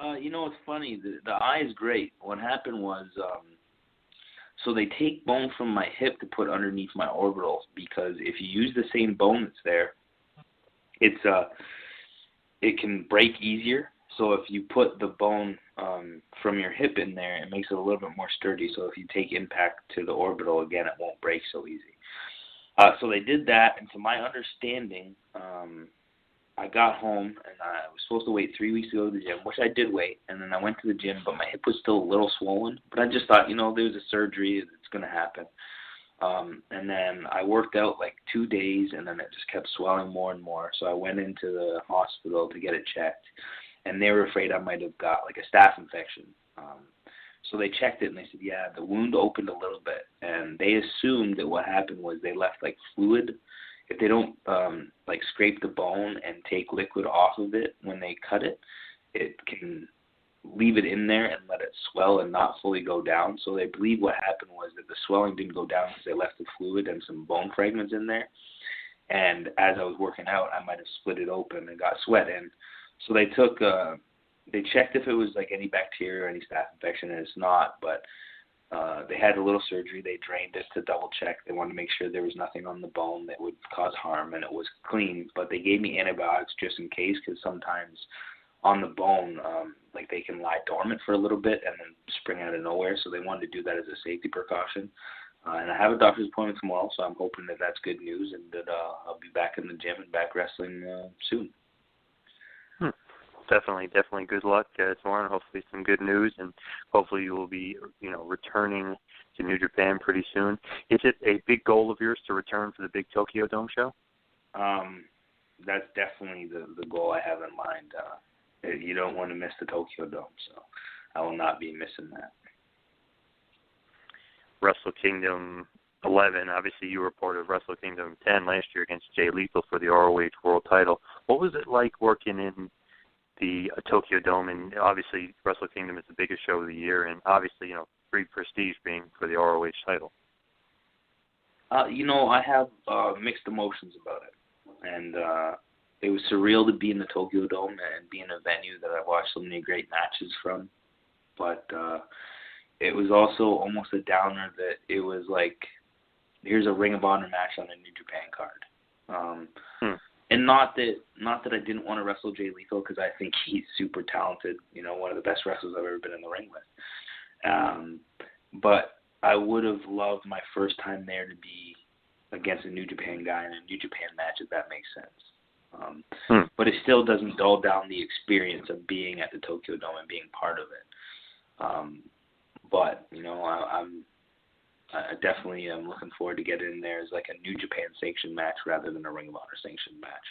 It's funny. The eye is great. What happened was, so they take bone from my hip to put underneath my orbital because if you use the same bone that's there, it can break easier. So if you put the bone from your hip in there, it makes it a little bit more sturdy. So if you take impact to the orbital again, it won't break so easy. So they did that, and to my understanding, I got home and I was supposed to wait 3 weeks to go to the gym, which I did wait. And then I went to the gym, but my hip was still a little swollen. But I just thought, there's a surgery, it's going to happen. And then I worked out like 2 days, and then it just kept swelling more and more. So I went into the hospital to get it checked, and they were afraid I might have got like a staph infection. So they checked it, and they said, yeah, the wound opened a little bit. And they assumed that what happened was they left like fluid. If they don't like scrape the bone and take liquid off of it when they cut it, it can leave it in there and let it swell and not fully go down. So they believe what happened was that the swelling didn't go down because they left the fluid and some bone fragments in there. And as I was working out, I might have split it open and got sweat in. So they they checked if it was like any bacteria or any staph infection, and it's not, but they had a little surgery. They drained it to double check. They wanted to make sure there was nothing on the bone that would cause harm, and it was clean. But they gave me antibiotics just in case, because sometimes on the bone, like they can lie dormant for a little bit and then spring out of nowhere. So they wanted to do that as a safety precaution. And I have a doctor's appointment tomorrow, so I'm hoping that that's good news and that I'll be back in the gym and back wrestling soon. Definitely good luck tomorrow, and hopefully some good news, and hopefully you will be, returning to New Japan pretty soon. Is it a big goal of yours to return for the big Tokyo Dome show? That's definitely the goal I have in mind. You don't want to miss the Tokyo Dome, so I will not be missing that. Wrestle Kingdom 11, obviously you were part of Wrestle Kingdom 10 last year against Jay Lethal for the ROH World title. What was it like working in the Tokyo Dome? And obviously Wrestle Kingdom is the biggest show of the year, and obviously, great prestige being for the ROH title. I have mixed emotions about it. And it was surreal to be in the Tokyo Dome and be in a venue that I watched so many great matches from. But it was also almost a downer that it was like, here's a Ring of Honor match on a New Japan card. And not that I didn't want to wrestle Jay Lethal, because I think he's super talented, one of the best wrestlers I've ever been in the ring with. But I would have loved my first time there to be against a New Japan guy in a New Japan match, if that makes sense. But it still doesn't dull down the experience of being at the Tokyo Dome and being part of it. But, I definitely am looking forward to getting in there as like a New Japan sanctioned match rather than a Ring of Honor sanctioned match.